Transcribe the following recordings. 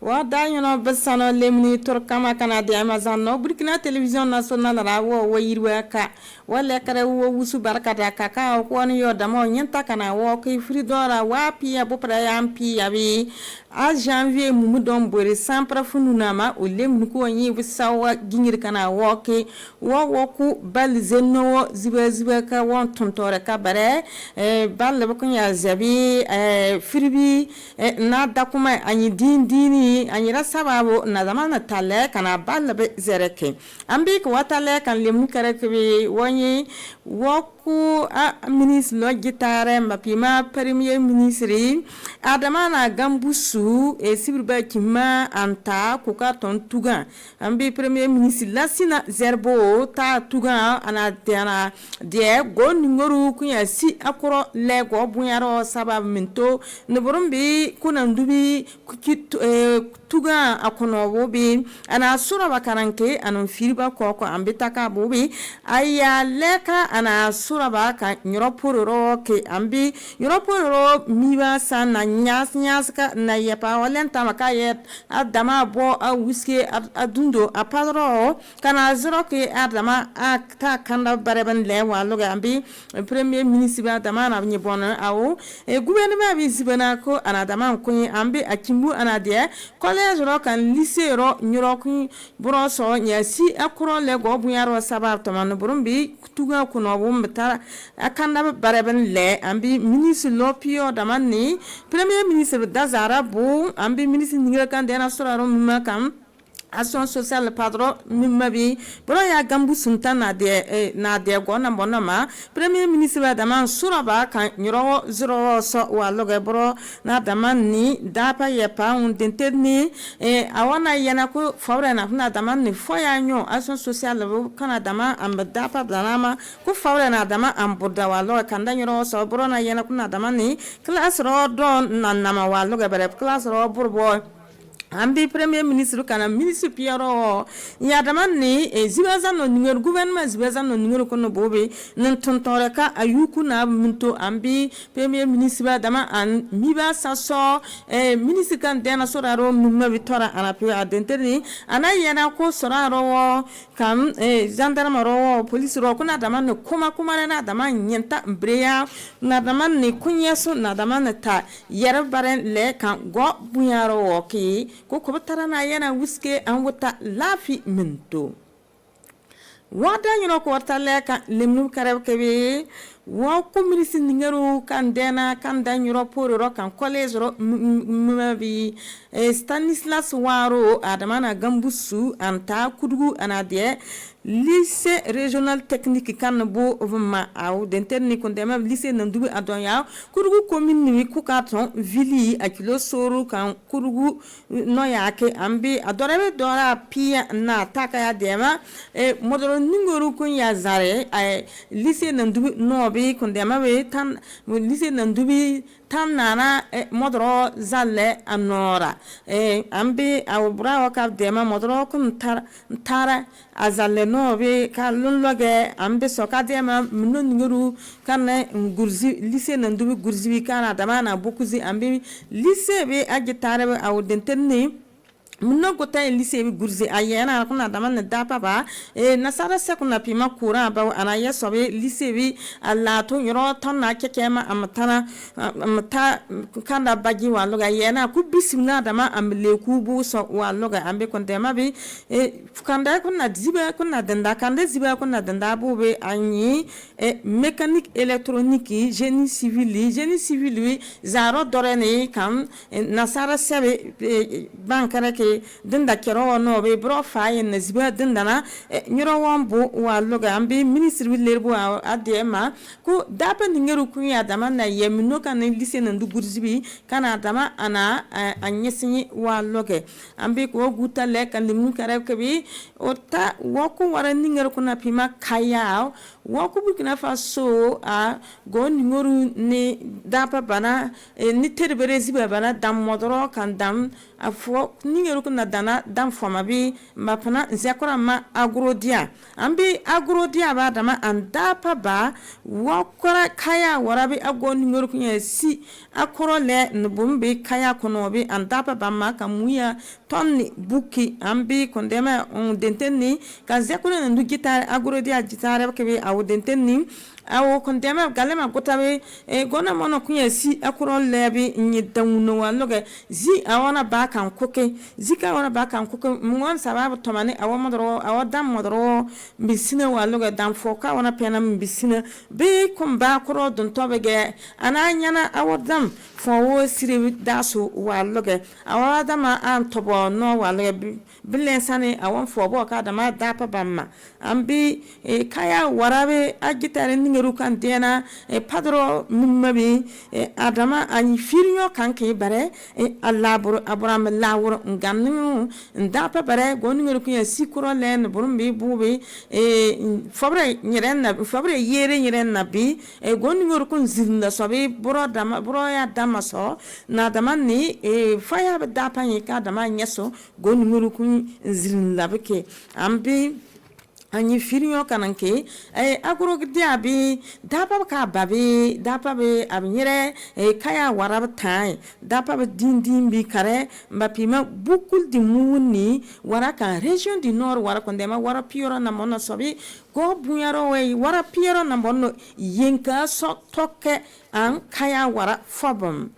wa da yono besano lemni tor kama kana de amazon no burkina television national ra wo yirwa ka wala kare wo wusu barkata ka ka ko ni yo da mo nyenta kana wo ki fridora wa pia bo pra yam pia bi a janvier mumu don bore sampra fununama o lemni ko nyi bisawa gingir kana wo ki wo ku bal zenno ziba ka won tontore ka bare bal bo kun ya zabi firbi na dakuma anyi dini anyira sababu na zamana tale kana bal be zereke ambi ko watale kan lemni kare ke wonyi woku a ministre lo gitare mapima premier ministre adama na gambusu e sibirba kima anta kuka ton tuga ambi premier ministre lasina zerbo ta tuga ana tena de go ningoru kunya si akoro lego bunyaro sabab minto ne borumbi kuna ndubi tuga akono bobi ana sura bakaranke anon firiba koko ambitaka bobi aya leka ana sura baka nyoropuro ke ambi nyoropuro miba sana nyas ka na yepa walenta makaye adama bo a wiske adundo apadro kana zero ke adama akta kanda bareben le waloga ambi premier ministre adama na nyibona awo gouvernement bi sibana ko anadama ko ambi akimbu anade college ro kan lycée ro nyoroku broso nyasi akro le go bunyaro sabab to man burumbi tuga kuno bumbata akanda bareben le ambi ministre lopio damani premier ministre dazara bu ambi ministre ninga kan dena soraro makam action sociale padro mimabi bro ya gambu sunta na de go na bonama premier ministre dama suraba kan nyoro zero so wa loge bro na dama ni dapa yepa un denterni awana yana ko fawra na dama ni foya nyo action sociale kana dama amba dapa danama ko fawra na dama amburda wa lo kan da nyoro so bro na yana kuna dama ni class ro don na nama wa loge bare class ro burbo ambi premier ministre kana ministre Piero ya damani zibaza no numéro gouvernement zibaza no numéro kono bobe nan tontore ka ayuku na minto ambi premier ministre dama an miba saso ministre kan dena soraro mumma vitora ana pe adenterni ana yana ko soraro kam gendarme ro police ro kuna dama no kuma na dama nyenta mbreya na dama ni kunyeso na dama ta yara baren le kan go bunyaro ki ko tarana yana wiske an wata lafi minto wada nyino ko wata leka limnu karab kebe wa ko ministre ningeru kan dena kan danyuro pororo kan college ro mabi Stanislas Waro adamana gambusu anta kudugu anade lycée régional technique kan bo vma aw denterni ko dema lycée nandubi adonya kudugu commune ni ku katon vili akilo soru kan kudugu no yake ambi adorebe dora pia na takaya dema modoro ningoru kun ya zare lycée nandubi no be ko dema be tan lycée nandubi tan nana modoro zalle anora ambi awbra wakab dema modoro kun tara azalle no be kalun loge ambi soka dema mno nguru kana gurzi lycée nandubi gurzi kana dama na bokuzi ambi lycée be agitare aw dentenni mno gota lycée bi gurzi ayena kuna dama na dapa ba nasara sekuna pima kura ba ana yesobe lycée bi alla to yoro tonna kekema amtana amta kanda bagi wa loga yena ku bisimna dama amle ku bu so wa loga ambe kontema bi kanda kuna ziba kuna denda kanda ziba kuna denda bu be anyi mécanique électronique génie civil wi zaro dorene kam nasara sebe bankara ke dinda kero no be bro faye na ziba dinda na nyoro wambo wa loga ambi ministre wi lerbo adema ko dapa ningeru kunya dama na yemno kan lycée na ndugurzibi kana dama ana anyesini wa loge ambi ko guta le kan limu karab kebi ota woko wara ningeru kuna pima kaya wa ku Burkina Faso a go ngoru ni dapa bana ni terbere ziba bana dam modoro kan dam afo ningeru kuna dana dam foma bi mapana zakora ma agrodia ambi agrodia ba dama andapa ba wakora kaya warabi ago ningeru kunya si akoro le nbumbi kaya kono bi andapa ba ma kamuya tonni buki ambi kondema on denteni kan zakora ndu gitar agrodia gitar ke bi awu denteni awo kondema galema gotabe gona mono kunya si akoro lebi nyi dawno waloge zi awana ba kan koke zika wana ba kan koke mungon sababu tomani awo modoro awo dam modoro bisina waloge dam foka wana pena bisina be komba koro don tobege ananyana awo dam fo siri daso waloge awo dama an tobo no waloge bilen sane awon fo bo ka dama dapa bamma ambi kaya warabe agitare ningeru kan dena padro mummabi adama ani firnyo kanke bare alabur abram lawur ngamnu ndapa bare goningeru kunya sikuro len burumbi bubi fabre yere nyiren nabi goningeru kun zinda sobi buro ya dama so na dama ni faya dapa ni ka dama nyeso goningeru kun zinda beke ambi ani firnyo kananke agro gdiabi dapa ka babi dapa be abnyere kaya warab tai dapa be din bi kare mbapima bukul di muni waraka region du nord wara kondema wara pioro na mono sobi go bunyaro we wara pioro na mono yenka so toke an kaya wara fobum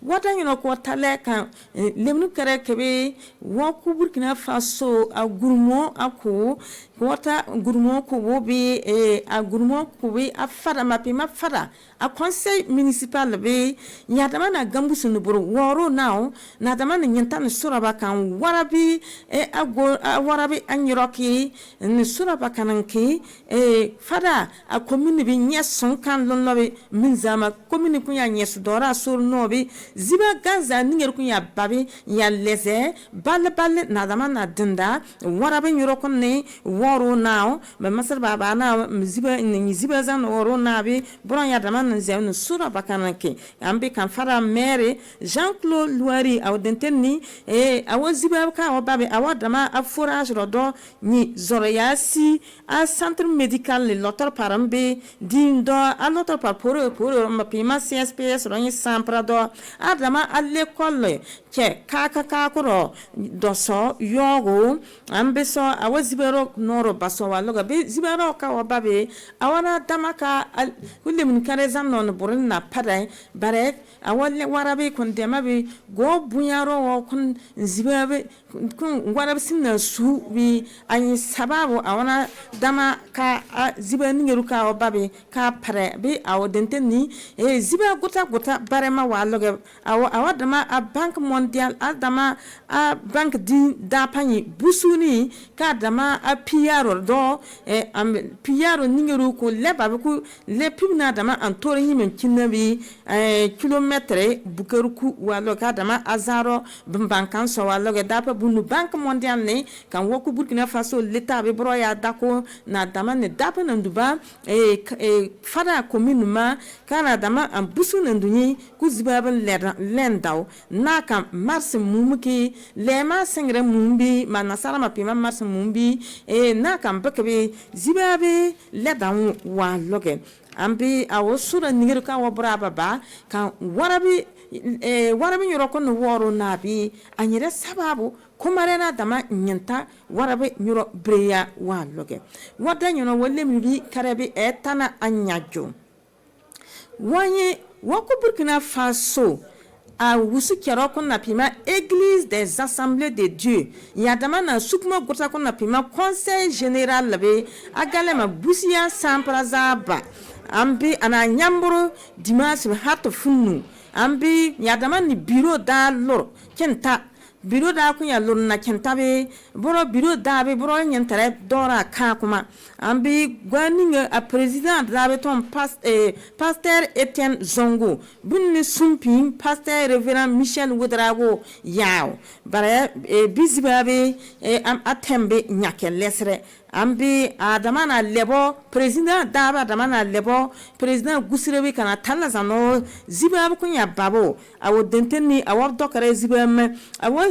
wata ko tale kan lemnu kare kebe wa ku Burkina Faso a gurmo ako wata gurmo ko bobi a gurmo ko be a fara mapi ma fara a conseil municipal be nyadama na gambusu no buru woro now na dama na nyanta suraba kan warabi warabi anyiroki ni suraba kananki fara a commune bi nyeson kan lonnobe minzama commune kunya nyesu dora sur nobe ziba ganza ninger kunya babi ya leze bal na dama na dinda warabi nyirokon ne woro now ba masar baba na ziba zan woro nabi buran ya dama na zenu sura bakanake ambe kan fara mere Jean-Claude Louari awdenteni awoziba ka wababe awadama a forage rodo ni zoroyasi a centre médical le lotor parambe dindo a lotor par pour mapima CSPS roni samprado adama a l'école ke kaka koro doso yogo ambe so awozibero noro baso waloga be zibero ka wababe awana damaka kulim karezam non burin na pare bare awalle warabe kun demabe go bunyaro kun zibabe kun warabe sinna su bi ani sababu awana dama ka ziba ningeru ka wababe ka pare be awodenteni ziba gota bare ma waloga awadama a bank mondial adama a bank di dapani busuni ka dama a piaro do piaro ningeru ko lebabe ku le pibna dama antori himen kinabi kilometre bukeruku walo ka dama azaro bankan so walo ga dapa bunu bank mondial ne kan woku Burkina Faso leta be broya dako na dama ne dapa nanduba fara commune ma kana dama an busu nandunyi ku zibaben lendaw na kan mars mumuki lema sengre mumbi manasara mapima mars mumbi na kan bakabe zibabe ledaw wa loge ambi awosura ningir ka wabraba ba kan warabi nyoro no woro nabi anyere sababu kumarena dama nyenta warabi nyoro breya wa loge wada nyono wolle mi karabi etana anyajo wanye wako Burkina Faso a wusu kero kon na pima église des assemblées de Dieu yadama na sukuma gota kon na pima conseil général labe agalema busia samprazaba ambi ana nyamburu dimanche hato funu ambi yadama ni bureau da lor kenta bureau da kunya lor na kenta be boro bureau da be boro nyentare dora ka kuma ambi gwaninga a président da be ton pasteur Etienne Zongo bunni sumpi pasteur révérend Michel Ouedraogo yaw bare bizibabe am atembe nyake lesre ambi adama na lebo president daba adama na lebo president gusirebe kana tala zano ziba kunya babo awo denteni awo dokare ziba me awo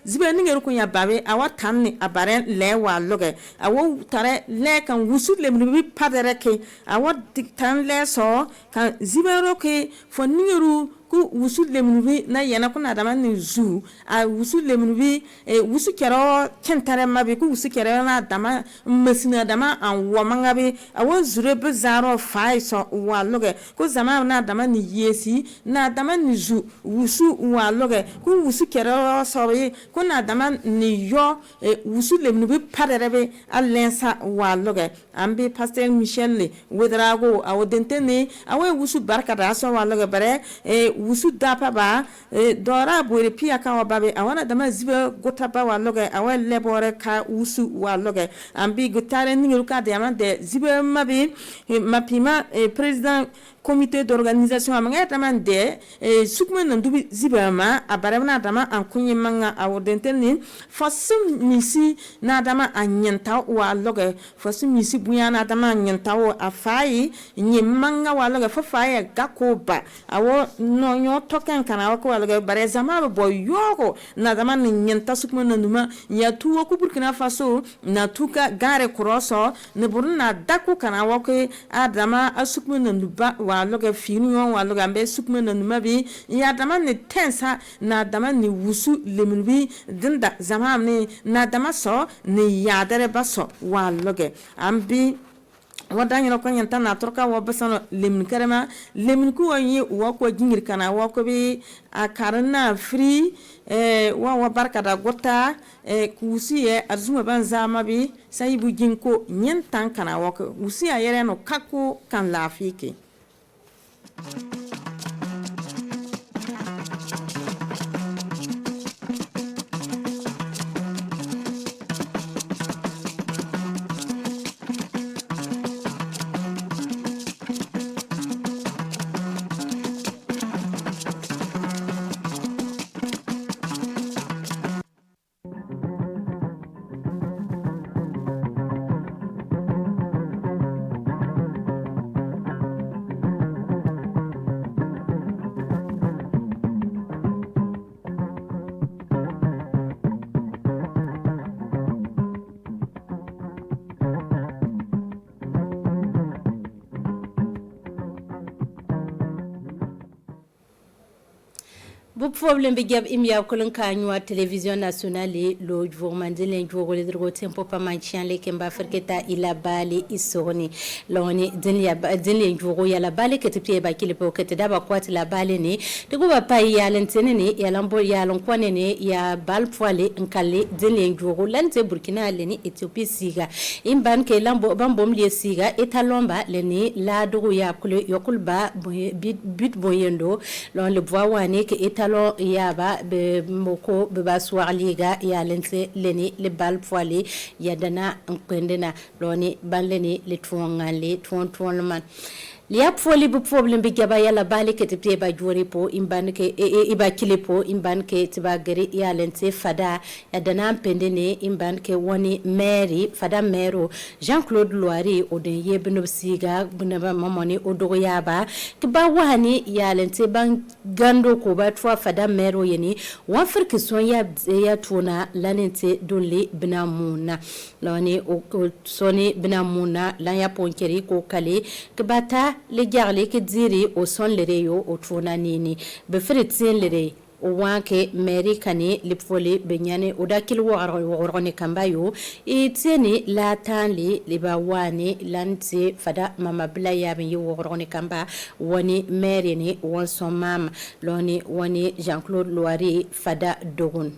ziba ningeru kunya babe awo tanni abare lewa loge awo tare le kan wusu le mbi padere ke awo diktan le so kan ziba roke fo ningeru ku wusu lemnubi na yana kuna dama ni zu a wusu lemnubi wusu kero kentare mabe ku wusu kero na dama mesina dama an wamanga be awo zure be zaro fai so wa loge ku zama na dama ni yesi na dama ni zu wusu wa loge ku wusu kero so be ku na dama ni yo wusu lemnubi paderebe alensa wa loge ambe pasteur Michel wedrago awo dentene awo wusu barka da so wa loge bare wusu dapa ba dora bore pia ka babe awana dama zibe gota ba wa loge awa lebore ka wusu wa loge ambi gotare ningiru ka de amande zibe mabi mapima president comité d'organisation amanga tamande sukme nandubi zibama abarabna dama ankunye manga awodenteni fasum misi na dama anyenta wa loge fasum misi buya na dama anyenta wa afai nyemanga wa loge fafaye gakoba awo no token kana wa ko loge bare zama bo yoko na dama nyenta sukme nanduma ya tuwo ku Burkina Faso na tuka gare kroso ne burna daku kana wa ko adama asukme nanduba wa loge finion wa loga mbe sukme na numabi ya dama ni tensa na dama ni wusu lemnubi dinda zama ni na dama so ni yadere baso wa loge ambi wadanyi no kwanyanta na torka wa basano lemnkarema lemnku wanyi wa ko jingir kana wa ko bi akarna free wa barka da gota kusiye azuma banzama bi sayibu jinko nyentan kana wa ko usiya yere no kako kan lafike. Bu problem bi gab im ya kulun kanywa television nationale lo jvormandele jwogole drogo tempo pa manchian le kemba ferketa ila bali isoni loni dinle jwogo ya la bali ketipie ba kilipo ketida ba kwati la bali ni tigo ba pa ya lentene ni ya lambo ya lonkwane ni ya bal poile nkale dinle jwogo lante Burkina le ni Ethiopie siga imban ke lambo bambom le siga etalomba le ni la drogo ya kule yokulba bit boyendo lon le bwawani ke talon yaba be moko be baswa liga ya lense leni le bal poile ya dana nkendena loni banleni le tuongale tuonman liya foli bu problem bi gaba yala bali ke te ba jori po imban ke iba kilipo imban ke tiba gari ya lente fada ya dana pendene imban ke woni mary fada mero Jean-Claude Loire odin ye bino siga bino mamoni odogo yaba ke ba wani ya lente ban gando ko ba twa fada mero yeni wan firki son ya tuna lanente donle binamuna loni o soni binamuna lan ya ponkeri ko kale ke bata le jarle ke diri o son lereyo o tuna nini be fritin lere o wanke meri kane lipfole benyane o dakil worone kambayo e tieni la tanli liba wane lante fada mama bla yaben yi worone kamba woni meri ni won son mama loni woni Jean-Claude Loire fada dogun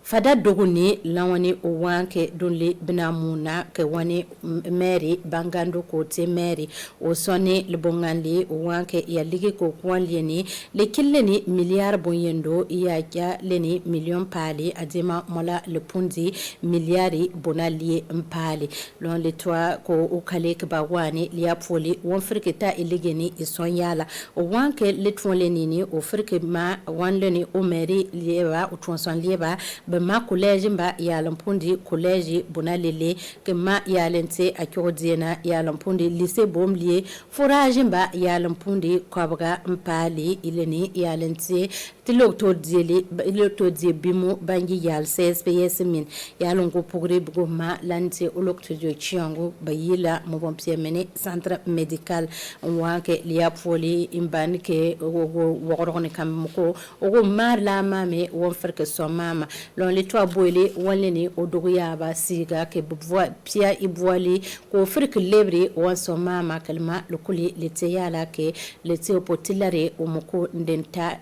fada doguni lawani o wanke donle binamuna ke wani meri bangando ko te meri o soni le bonganli o wanke ya ligi ko kwanli ni le killeni milliard bonyendo ya ja leni million pali adema mola le pundi milliari bonali mpali lon le toa ko o kale ke bawani liya poli won friketa iligeni isonyala o wanke le tonle nini o frike ma wanleni o meri lieba o tonson lieba ma collège ba ya lampundi collège bonalele ke ma ya lente a kyodiena ya lampundi lycée bomlier forage ba ya lampundi kwabga mpali ileni ya lente tilokto die bimu bangi yal CSPS min ya longo pugre bugoma lante olokto jo chiango bayila mo bompie mene centre médical wanke liya foli imban ke wogorone kam ko ogo mar la mame won ferke so mama lon le to boile wonleni odogo ya ba siga ke bubwa pia ibwali ko ferke lebre won so mama kalma lokuli lete yala ke lete opotilare omoko ndenta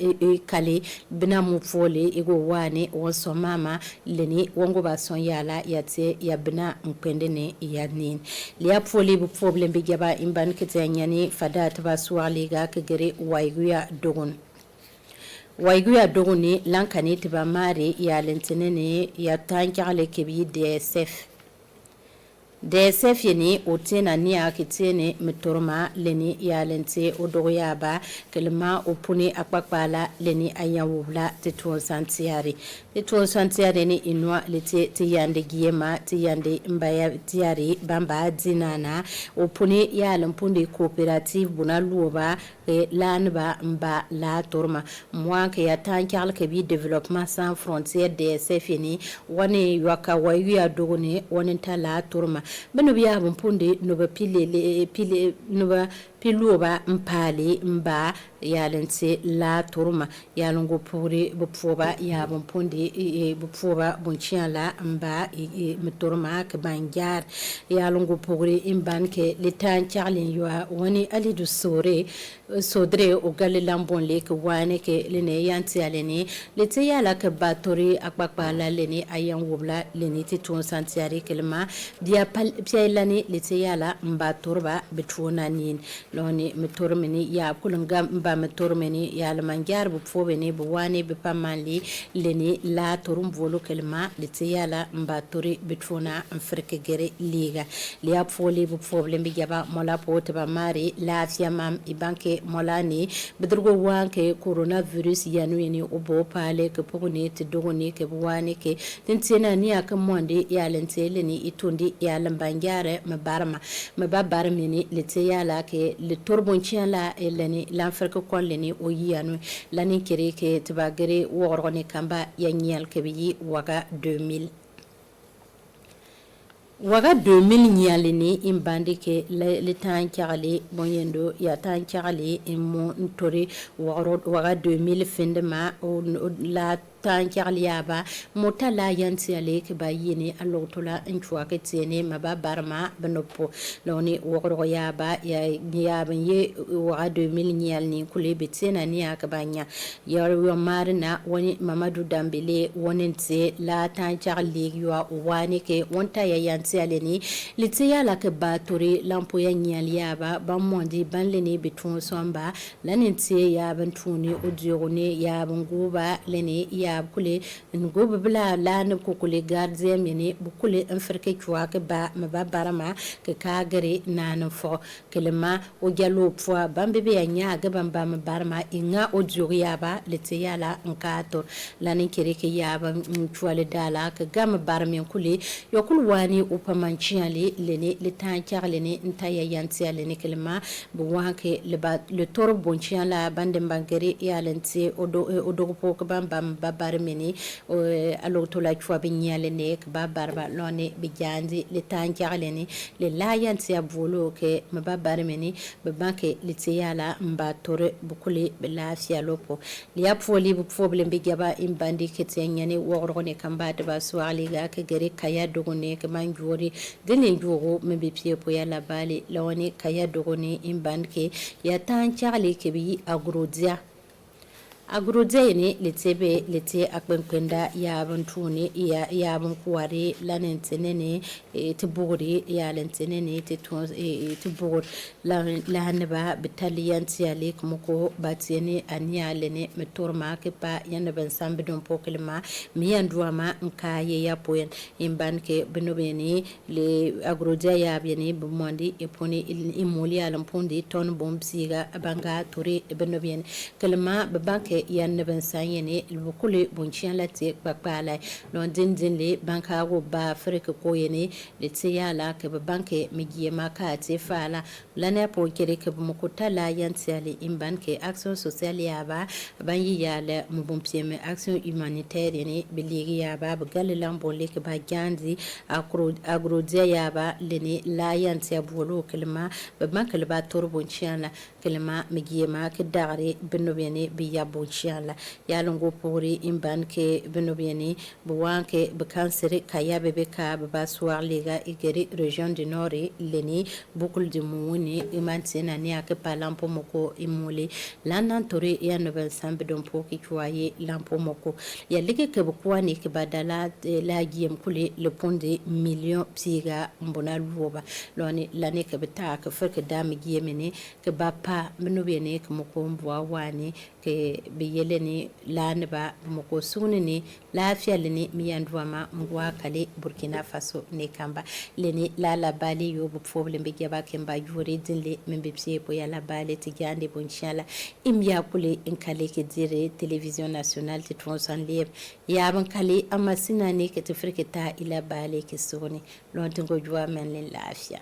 kale bina mu fole ego wane won so mama leni wongo ba son yala yate ya bina mpende ne yanin liya foli bu problem bi gaba imban ke tanyani fada taba suwaliga ke gere waiguya dogoni lankani tiba mari ya lentenene ya tankale kebi DSF yeni otena ni akitene mitorma leni ya lente odoyaba kelma opuni akpakpala leni ayawula tetuon santiari ni inwa lete tiyande giema tiyande mbaya tiari bamba dinana opuni ya lampundi coopérative bunaluba lanba mba la torma mwanke ya tankal kebi développement sans frontières DSF yeni wani yaka wayu ya dogoni wani ta la torma beno biya bumpunde no ba pile no ba piluba mpale mba yalente la turma yalongo puri bupfoba ya bumpunde bupfoba bunchiala mba miturma ke banjar yalongo puri imbanke litan charlin ywa woni alidu sodre o galle lambon le ke wane ke lene yanti aleni lete yala ke batori akpakpala leni ayan wobla leni titun santiari kelma dia piailani lete yala mba turba betuna nin loni mitormeni ya kulunga mba mitormeni ya lamanjar bu fobeni bu wane bu pamali leni la torum volo kelma lete yala mba tori betuna afrike gere liga liya foli bu problem bi jaba mola pote ba mari la fiamam ibanke molani bedrugo wanke coronavirus yanu yeni obo pale ke pogone te dogone ke bu wane ke tentena ni akamonde ya lentele ni itundi ya lambanjare mabarma ni lete yala ke le torbonchien la eleni l'anferke kolleni o yanu lani kere ke tibagere worone kamba yanyal ke bi waga 2000 nyalini imbandi ke le tankale bonyendo ya tankale imu ntori waga 2000 findema la tankaliaba motala yanti alek bayini alotola nchwa ketene mababarma benopo loni wogro yaba ya ye wa 2000 nyalni kule betena ni akabanya ya marina woni mamadu dambele wonente la tankali ywa wani ke wonta ya yanti aleni litiya la ke batori lampo ya nyaliaba bamondi banleni betun somba laninti ya bantuni odione ya banguba leni ya kule ngobe bla la ne ko kule gardien mini bukule afrique chwa ke ba mababarama ke kagere nan fo kelema o jalo pwa bambe ya nya ga bamba mabarama inga o juriya ba lete yala nkato lanin kere ke yaba chwale dala ke gam barmen kule yokul wani upamanchiali lene letan charlene ntaya yanti alene kelema bu wanke le toro bonchiala bande mbangere yalente odo pok bamba barmeni alo to la chwa binyale ne ba barba lone bijandi le tanjaleni le layanti abolo ke maba barmeni be banke le tiyala mba tore bukule la fialopo li apfoli bu problem bi gaba imbandi ke tenyane worone kamba de ba swali ga ke gere kaya dogone ke manjori dene jogo mbe pie po ya la bali lone kaya dogone imbandke ya tanjale ke bi agrodia ni lete akwenkwenda ya bantuni ya bankwari lanentenene tiburi ya lentenene tibur lanba battalion tiale kumko batiene anialene metorma ke pa yanban sambe don pokelma miyandwama nkaye ya poen imbanke benobeni le agrodia ya bieni bumondi eponi imoli alampondi ton bombsiga banga tori benobeni kelma babanke ke yan ban sanyene lukule bonchian la te bakpala non din le banka go ba afrika ko yene le te yala ke banke migie maka te fala lana po kere ke mo kotala yan tiali imban ke action sociale yaba ban yi yala mo bompieme action humanitaire ne beligi yaba bagal lambole ke ba gandi agrodia yaba lene la yan tia bolo kelma banke le ba tor bonchian la kelma migie ma ke dare benobene biya bonchian la yalongo pori imban ke benobene buwanke bekansere kaya bebe ka ba soir lega igeri région du nord leni bukul de muuni imantena ni ake palampo moko imule lanan tori ya nobel sambe don poki choye lampo moko ya lege ke bukwani ke badala la giem kule le ponde million psiga mbona luoba loni lane ke beta ke feke dam giemene ke bapa benobene ke moko mbwa wani ke biyeleni lanba moko sunini lafiya leni miyandwama ngwa kale Burkina Faso ne kamba leni la bali yo bu problem be gaba kemba jure dinle membe psie po ya la bali tigande bonchala imya kule in kale ke dire television nationale te tronsan lieb ya ban kale amasina ne ke tafrike ta ila bali ke soni lontingo jwa men lafiya